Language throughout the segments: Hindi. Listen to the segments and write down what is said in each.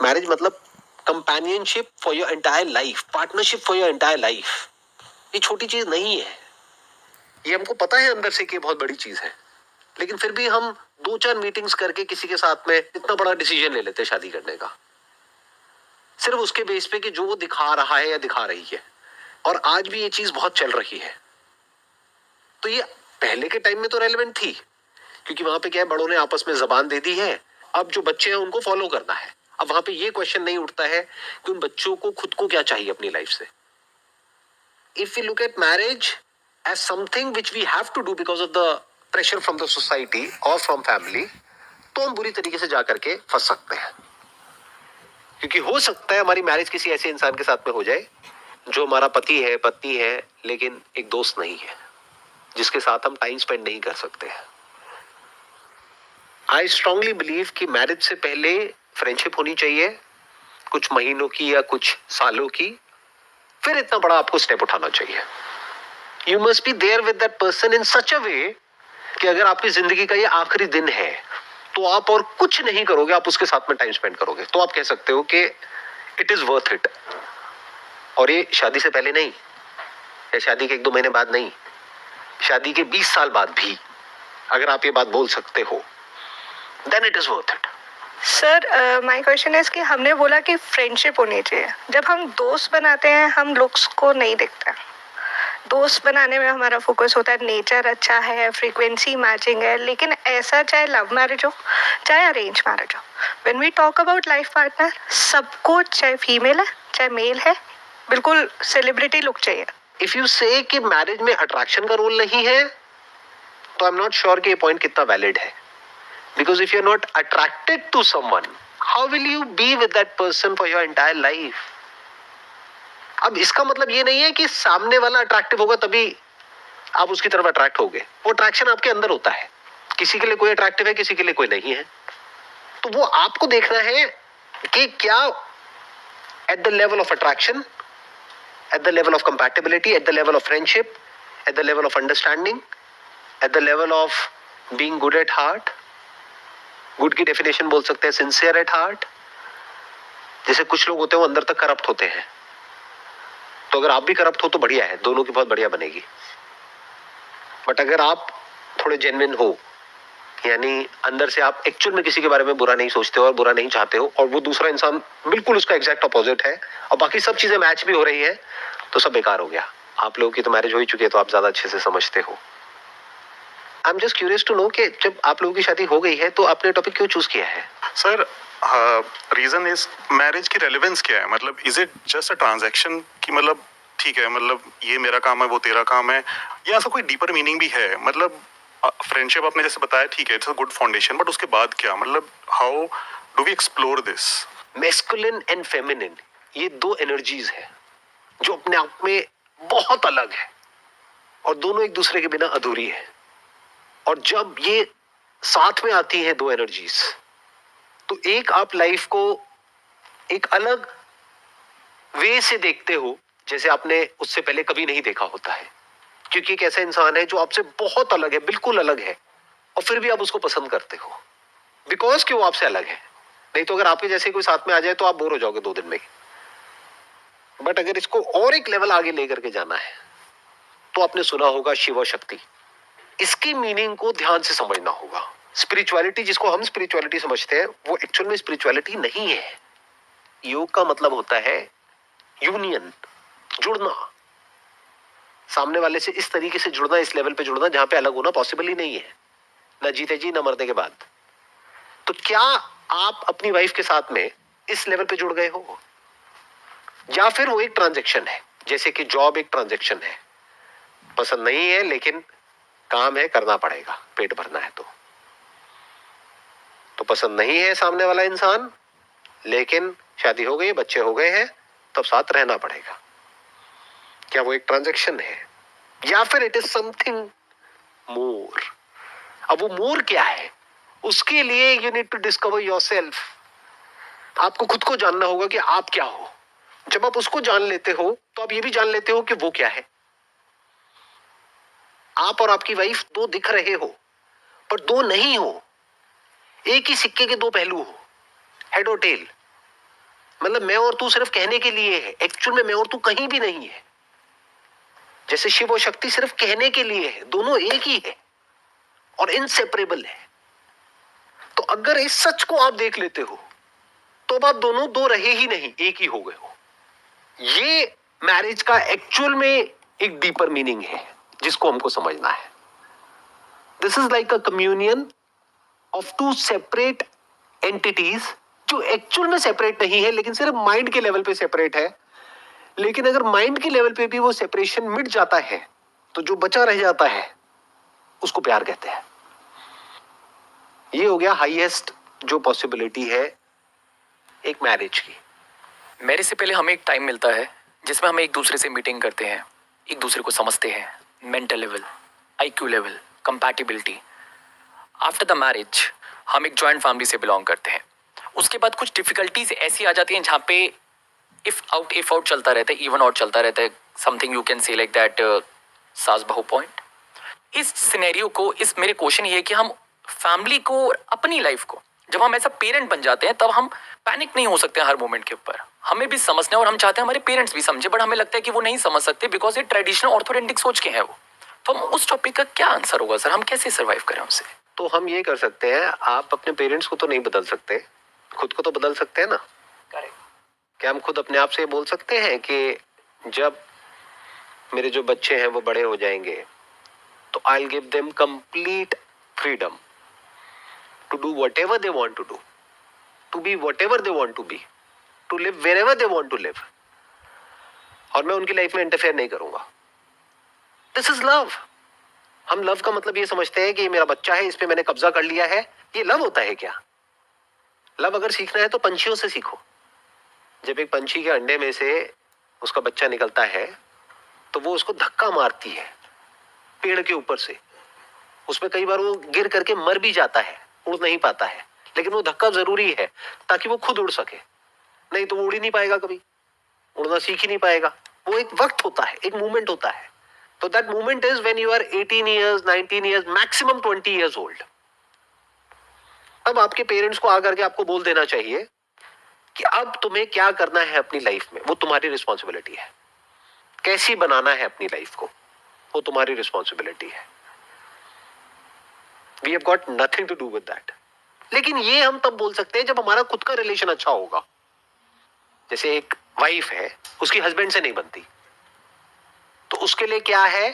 मैरिज मतलब companionship for your entire life, partnership for your entire life. ये छोटी चीज नहीं है, ये हमको पता है अंदर से कि बहुत बड़ी चीज है, लेकिन फिर भी हम 2-4 मीटिंग्स करके किसी के साथ में इतना बड़ा डिसीजन ले लेते हैं शादी करने का, सिर्फ उसके बेस पे कि जो वो दिखा रहा है या दिखा रही है। और आज भी ये चीज बहुत चल रही है। तो ये पहले के टाइम में तो रेलेवेंट थी, क्योंकि वहां पे क्या है, बड़ों ने आपस में जबान दे दी है, अब जो बच्चे हैं उनको फॉलो करना है। अब वहां पे ये क्वेश्चन नहीं उठता है कि उन बच्चों को खुद को क्या चाहिए अपनी लाइफ से। If you look at marriage age something which we have to do because of the pressure from the society और फ्रॉम फैमिली, तो हम बुरी तरीके से जाकर के फंस सकते हैं। क्योंकि हो सकता है हमारी मैरिज किसी ऐसे इंसान के साथ में हो जाए जो हमारा पति है, पत्नी है, लेकिन एक दोस्त नहीं है, जिसके साथ हम टाइम स्पेंड नहीं कर सकते हैं। आई स्ट्रांगली बिलीव कि मैरिज से पहले फ्रेंडशिप होनी चाहिए, कुछ महीनों की या कुछ सालों की, फिर इतना बड़ा आपको स्टेप उठाना चाहिए। You must be there with that person in such a way कि अगर आपकी जिंदगी का ये आखिरी दिन है तो आप और कुछ नहीं करोगे, आप उसके साथ में टाइम स्पेंड करोगे, तो आप कह सकते हो कि इट इज वर्थ इट। और ये शादी से पहले नहीं, या शादी के 1-2 महीने बाद नहीं, शादी के 20 साल बाद भी अगर आप ये बात बोल सकते हो, then it is worth it. Sir, my question है कि हमने बोला कि फ्रेंडशिप होनी चाहिए। जब हम दोस्त बनाते हैं, हम लुक्स को नहीं देखते। दोस्त बनाने में हमारा फोकस होता है नेचर अच्छा है, फ्रीक्वेंसी मैचिंग है, लेकिन ऐसा चाहे लव मैरिज हो चाहे अरेंज मैरिज हो, when we talk about life partner, सबको चाहे फीमेल है चाहे मेल है, बिल्कुल सेलिब्रिटी लुक चाहिए। इफ यू से कि मैरिज में अट्रैक्शन का रोल नहीं है, तो आई एम नॉट श्योर कि ये पॉइंट कितना वैलिड है। Because if you are not attracted to someone, how will you be with that person for your entire life. अब इसका मतलब ये नहीं है कि सामने वाला अट्रैक्टिव होगा तभी आप उसकी तरफ अट्रैक्ट होगे। वो अट्रैक्शन आपके अंदर होता है, किसी के लिए कोई अट्रैक्टिव है, किसी के लिए कोई नहीं है। तो वो आपको देखना है कि क्या at the level of attraction, at the level of compatibility, at the level of friendship, at the level of understanding, at the level of being good at heart. Good की डेफिनेशन बोल सकते हैं सिंसियर एट हार्ट। जैसे कुछ लोग होते हैं वो अंदर तक करप्ट होते हैं, तो अगर आप भी करप्ट हो तो बढ़िया है, दोनों की बहुत बढ़िया बनेगी। बट अगर आप थोड़े जेन्युइन हो, यानी अंदर से आप एक्चुअल में किसी के बारे में बुरा नहीं सोचते हो और बुरा नहीं चाहते हो, और वो दूसरा इंसान बिल्कुल उसका एग्जैक्ट अपोजिट है, और बाकी सब चीजें मैच भी हो रही है, तो सब बेकार हो गया। आप लोगों की तो मैरिज हो ही चुकी है, तो आप ज्यादा अच्छे से समझते हो। I am just curious to know कि जब आप लोगों की शादी हो गई है तो आपने टॉपिक क्यों चूज किया है? सर, रीजन इज मैरिज की रेलेवेंस क्या है? मतलब is it just a transaction कि मतलब ठीक है, मतलब ये मेरा काम है वो तेरा काम है, या ऐसा कोई डीपर मीनिंग भी है? मतलब फ्रेंडशिप आपने जैसे बताया ठीक है, it's a good foundation, but उसके बाद क्या? मतलब how do we explore this? Masculine and feminine, ये 2 एनर्जीज है जो अपने आप में बहुत अलग है, और दोनों एक दूसरे के बिना अधूरी है। और जब ये साथ में आती हैं 2 एनर्जीज, तो एक आप लाइफ को एक अलग वे से देखते हो, जैसे आपने उससे पहले कभी नहीं देखा होता है। क्योंकि एक ऐसा इंसान है जो आपसे बहुत अलग है, बिल्कुल अलग है, और फिर भी आप उसको पसंद करते हो बिकॉज कि वो आपसे अलग है। नहीं तो अगर आपके जैसे कोई साथ में आ जाए तो आप बोर हो जाओगे 2 दिन में। बट अगर इसको और एक लेवल आगे लेकर के जाना है, तो आपने सुना होगा शिव शक्ति। इसकी मीनिंग को ध्यान से समझना होगा। स्पिरिचुअलिटी, जिसको हम स्पिरिचुअलिटी समझते हैं, वो एक्चुअल में स्पिरिचुअलिटी नहीं है। योग का मतलब होता है यूनियन, जुड़ना, सामने वाले से इस तरीके से जुड़ना, इस लेवल पे जुड़ना जहां पे अलग होना पॉसिबल ही नहीं है, ना जीते जी ना मरने के बाद। तो क्या आप अपनी वाइफ के साथ में इस लेवल पे जुड़ गए हो, या फिर वो एक ट्रांजैक्शन है? जैसे कि जॉब एक ट्रांजैक्शन है, पसंद नहीं है लेकिन काम है, करना पड़ेगा, पेट भरना है। तो पसंद नहीं है सामने वाला इंसान, लेकिन शादी हो गई, बच्चे हो गए हैं, तब साथ रहना पड़ेगा। क्या वो एक ट्रांजैक्शन है, या फिर इट इज समथिंग मोर? अब वो मोर क्या है, उसके लिए you need to discover yourself. आपको खुद को जानना होगा कि आप क्या हो। जब आप उसको जान लेते हो तो आप ये भी जान लेते हो कि वो क्या है। आप और आपकी वाइफ 2 दिख रहे हो, पर 2 नहीं हो। एक ही सिक्के के 2 पहलू हो, हेड और टेल। मतलब मैं और तू सिर्फ कहने के लिए है, एक्चुअल में मैं और तू कहीं भी नहीं है। जैसे शिव और शक्ति सिर्फ कहने के लिए है, दोनों एक ही है और इनसेपरेबल है। तो अगर इस सच को आप देख लेते हो तो अब आप दोनों दो रहे ही नहीं, एक ही हो गए हो। ये मैरिज का एक्चुअल में एक डीपर मीनिंग है जिसको हमको समझना है। This is like a communion of two separate entities जो एक्चुअल में सेपरेट नहीं है, लेकिन सिर्फ माइंड के लेवल पे सेपरेट है। लेकिन अगर माइंड के लेवल पे भी वो सेपरेशन मिट जाता है तो जो बचा रह जाता है उसको प्यार कहते हैं। ये हो गया हाईएस्ट जो पॉसिबिलिटी है एक मैरिज की। मैरिज से पहले हमें एक टाइम मिलता है जिसमें हम एक दूसरे से मीटिंग करते हैं, एक दूसरे को समझते हैं, mental level, IQ level, compatibility. After the marriage हम एक जॉइंट फैमिली से बिलोंग करते हैं। उसके बाद कुछ डिफिकल्टीज ऐसी आ जाती हैं जहाँ पे इफ आउट चलता रहता है, इवन आउट चलता रहता है। Something you can say like that सास बहू पॉइंट। इस सिनेरियो को, इस मेरे क्वेश्चन ये है कि हम फैमिली को, अपनी लाइफ को, जब हम ऐसा पेरेंट बन जाते हैं तब हम पैनिक नहीं हो सकते हर मोमेंट के ऊपर। हमें भी समझना है और हम चाहते हैं हमारे पेरेंट्स भी समझे, बट हमें लगता है कि वो नहीं समझ सकते बिकॉज ये ट्रेडिशनल ऑर्थोडेंटिक सोच के हैं वो। तो हम उस टॉपिक का क्या आंसर होगा सर, हम कैसे सर्वाइव करें उससे? तो हम ये कर सकते हैं, आप अपने पेरेंट्स को तो नहीं बदल सकते, खुद को तो बदल सकते हैं ना। करेक्ट। क्या हम खुद अपने आप से बोल सकते हैं कि जब मेरे जो बच्चे हैं वो बड़े हो जाएंगे तो I will give them complete freedom to do whatever they want to do, to be whatever they want to be, to live wherever they want to live, और मैं उनकी लाइफ में इंटरफेयर नहीं करूंगा। This is love. हम लव का मतलब ये समझते हैं कि ये मेरा बच्चा है, इस पे मैंने कब्जा कर लिया है। ये लव होता है क्या? लव अगर सीखना है तो पंछियों से सीखो। जब एक पंछी के अंडे में से उसका बच्चा निकलता है तो वो उसको धक्का मारती है पेड़ के ऊपर से। उसमें कई बार वो गिर करके मर भी जाता है, उड़ नहीं पाता है, लेकिन वो धक्का जरूरी है ताकि वो खुद उड़ सके। नहीं तो वो उड़ ही नहीं पाएगा, कभी उड़ना सीख ही नहीं पाएगा। वो एक वक्त होता है, एक मूवमेंट होता है। तो that movement is when you are 18 years, 19 years, maximum 20 years old। अब आपके पेरेंट्स को आकर के आपको बोल देना चाहिए कि अब तुम्हें क्या करना है अपनी लाइफ में, वो तुम्हारी रिस्पॉन्सिबिलिटी है। कैसी बनाना है अपनी लाइफ को, वो तुम्हारी रिस्पॉन्सिबिलिटी है। We have got nothing to do with that. लेकिन ये हम तब बोल सकते हैं जब हमारा खुद का रिलेशन अच्छा होगा। जैसे एक वाइफ है, उसकी हस्बैंड से नहीं बनती, तो उसके लिए क्या है,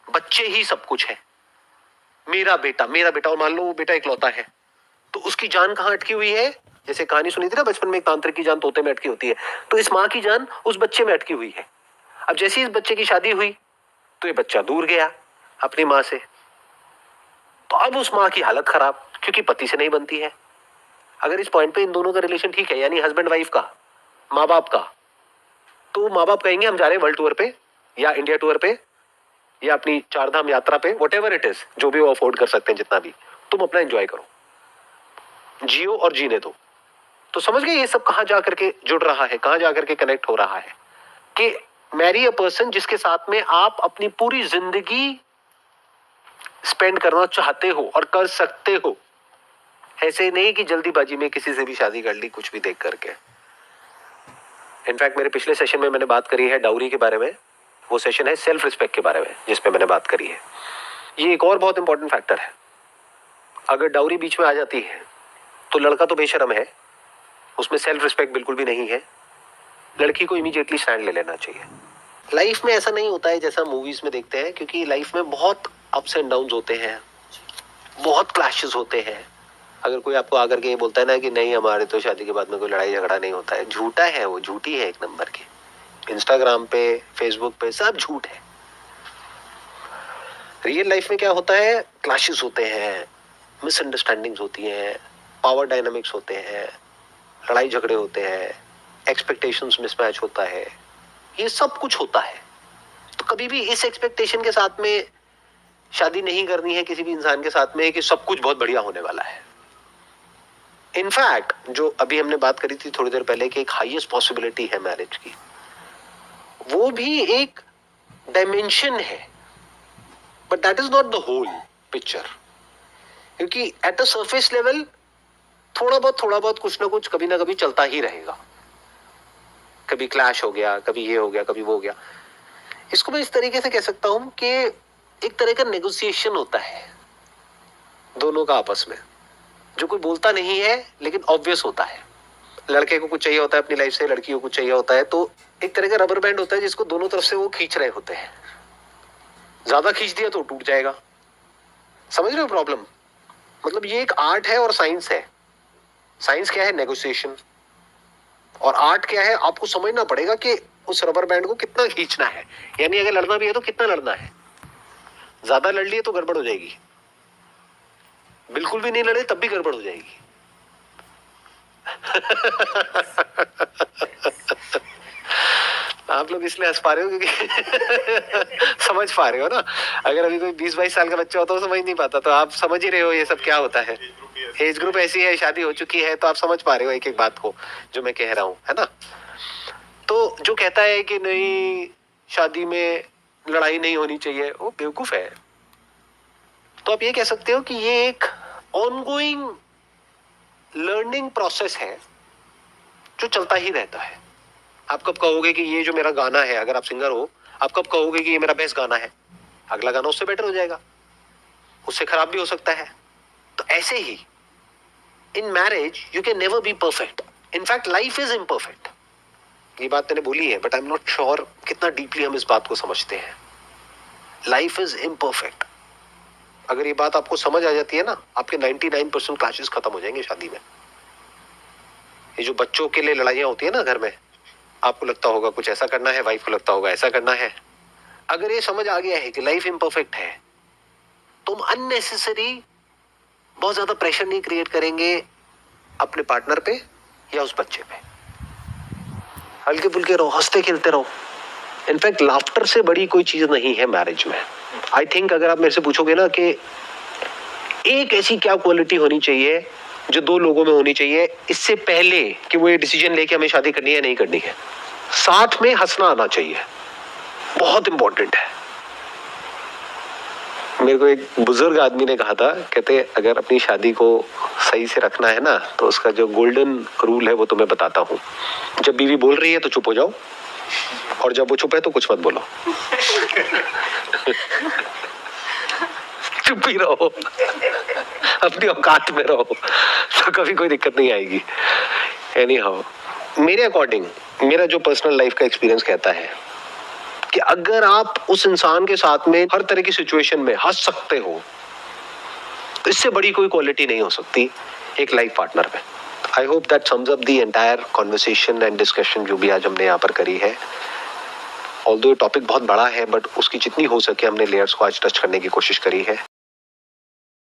बच्चे ही सब कुछ है। मेरा बेटा, और मान लो वो बेटा इकलौता है, तो उसकी जान कहां अटकी हुई है? जैसे कहानी सुनी थी ना बचपन में, एक तांत्रिक की जान तोते में अटकी होती है, तो इस माँ की जान उस बच्चे में अटकी हुई है। अब जैसे इस बच्चे की शादी हुई तो ये बच्चा दूर गया अपनी माँ से, तो अब उस माँ की हालत खराब, क्योंकि पति से नहीं बनती है। अगर इस पॉइंट पे इन दोनों का रिलेशन ठीक है, यानी हस्बैंड वाइफ का, माँ बाप का, तो माँ बाप कहेंगे हम जा रहे हैं वर्ल्ड टूर पे या इंडिया टूर पे या अपनी चारधाम यात्रा पे, व्हाटएवर इट इज, जो भी वो अफोर्ड कर सकते हैं, जितना भी, तुम अपना एंजॉय करो, जियो और जीने दो। तो समझ गए ये सब कहां जाकर के जुड़ रहा है, कहां जाकर के कनेक्ट हो रहा है कि मैरी अ पर्सन जिसके साथ में आप अपनी पूरी जिंदगी स्पेंड करना चाहते हो और कर सकते हो। ऐसे नहीं कि जल्दीबाजी में किसी से भी शादी कर ली कुछ भी देख करके। इनफैक्ट मेरे पिछले सेशन में मैंने बात करी है डाउरी के बारे में, वो सेशन है सेल्फ रिस्पेक्ट के बारे में जिसपे मैंने बात करी है। ये एक और बहुत इंपॉर्टेंट फैक्टर है। अगर डाउरी बीच में आ जाती है तो लड़का तो बेशरम है, उसमें सेल्फ रिस्पेक्ट बिल्कुल भी नहीं है, लड़की को इमीडिएटली स्टैंड ले लेना चाहिए। लाइफ में ऐसा नहीं होता है जैसा मूवीज में देखते हैं, क्योंकि लाइफ में बहुत अप्स एंड डाउन्स होते हैं, बहुत क्लैशेस होते हैं। अगर कोई आपको आकर के ये बोलता है ना कि नहीं हमारे तो शादी के बाद में कोई लड़ाई झगड़ा नहीं होता है, झूठा है, वो झूठी है एक नंबर की। इंस्टाग्राम पे, फेसबुक पे सब झूठ है। रियल लाइफ में क्या होता है, क्लैशेस होते हैं, मिसअंडरस्टैंडिंग्स होती हैं, पावर डायनामिक्स होते हैं, लड़ाई झगड़े होते हैं, एक्सपेक्टेशंस मिसमैच होता है, ये सब कुछ होता है। तो कभी भी इस एक्सपेक्टेशन के साथ में शादी नहीं करनी है किसी भी इंसान के साथ में कि सब कुछ बहुत बढ़िया होने वाला है। इनफैक्ट जो अभी हमने बात करी थी थोड़ी देर पहले कि एक हाईएस्ट पॉसिबिलिटी है मैरिज की, वो भी एक डायमेंशन है, but that is not the whole picture. क्योंकि एट द सरफेस लेवल थोड़ा बहुत कुछ ना कुछ कभी ना कभी चलता ही रहेगा। कभी क्लैश हो गया, कभी ये हो गया, कभी वो हो गया। इसको मैं इस तरीके से कह सकता हूं कि एक तरह का नेगोशिएशन होता है दोनों का आपस में, जो कोई बोलता नहीं है लेकिन ऑब्वियस होता है। लड़के को कुछ चाहिए होता है अपनी लाइफ से, लड़की को कुछ चाहिए होता है, तो एक तरह का रबर बैंड होता है जिसको दोनों तरफ से वो खींच रहे होते हैं। ज्यादा खींच दिया तो टूट जाएगा। समझ रहे हो प्रॉब्लम? मतलब ये एक आर्ट है और साइंस है। साइंस क्या है? नेगोशिएशन। और आर्ट क्या है? आपको समझना पड़ेगा कि उस रबर बैंड को कितना खींचना है, यानी अगर लड़ना भी है तो कितना लड़ना है। ज्यादा लड़ लिए तो गड़बड़ हो जाएगी, बिल्कुल भी नहीं लड़े तब भी गड़बड़ हो जाएगी। आप लोग इसलिए हंस पा रहे हो क्योंकि समझ पा रहे हो ना। अगर अभी कोई 20-22 साल का बच्चा होता तो समझ नहीं पाता, तो आप समझ ही रहे हो ये सब क्या होता है। एज ग्रुप ऐसी है, शादी हो चुकी है, तो आप समझ पा रहे हो एक एक बात को जो मैं कह रहा हूं, है ना। तो जो कहता है कि नहीं शादी में लड़ाई नहीं होनी चाहिए, वो बेवकूफ है। तो आप ये कह सकते हो कि ये एक ऑनगोइंग लर्निंग प्रोसेस है जो चलता ही रहता है। आप कब कहोगे कि ये जो मेरा गाना है, अगर आप सिंगर हो, आप कब कहोगे कि ये मेरा बेस्ट गाना है? अगला गाना उससे बेटर हो जाएगा, उससे खराब भी हो सकता है। तो ऐसे ही in marriage you can never be perfect. In fact life is imperfect. ये बात मैंने बोली है, but I am not sure कितना डीपली हम इस बात को समझते हैं। Life is imperfect. अगर ये बात आपको समझ आ जाती है ना, आपके 99% क्लैशेस खत्म हो जाएंगे शादी में। ये जो बच्चों के लिए लड़ाइयां होती है ना घर में, आपको लगता होगा कुछ ऐसा करना है, वाइफ को लगता होगा ऐसा करना है। अगर ये समझ आ गया है कि लाइफ इम्परफेक्ट है, तुम अननेसेसरी बहुत ज्यादा प्रेशर नहीं क्रिएट करेंगे अपने पार्टनर पे या उस बच्चे पे। हल्के फुल्के रहो, हंसते खेलते रहो। इनफैक्ट लाफ्टर से बड़ी कोई चीज नहीं है मैरिज में। आई थिंक अगर आप मेरे से पूछोगे ना कि एक ऐसी क्या क्वालिटी होनी चाहिए जो दो लोगों में होनी चाहिए इससे पहले कि वो ये डिसीजन लेके हमें शादी करनी है नहीं करनी है, साथ में हंसना आना चाहिए। बहुत इंपॉर्टेंट है। मेरे को एक बुजुर्ग आदमी ने कहा था, कहते अगर अपनी शादी को सही से रखना है ना, तो उसका जो गोल्डन रूल है वो तुम्हें बताता हूं। जब बीवी बोल रही है तो चुप हो जाओ, और जब वो चुप है तो कुछ मत बोलो। चुप ही रहो, अपनी औकात में रहो, तो कभी कोई दिक्कत नहीं आएगी। एनी हाउ, मेरे अकॉर्डिंग मेरा जो पर्सनल लाइफ का एक्सपीरियंस कहता है कि अगर आप उस इंसान के साथ में हर तरह की सिचुएशन में हंस सकते हो, तो इससे बड़ी कोई क्वालिटी नहीं हो सकती एक लाइफ पार्टनर में। I hope that sums up the entire conversation and discussion जो भी आज हमने यहाँ पर करी है। ऑल्दो टॉपिक बहुत बड़ा है, बट उसकी जितनी हो सके हमने लेयर्स को आज टच करने की कोशिश करी है।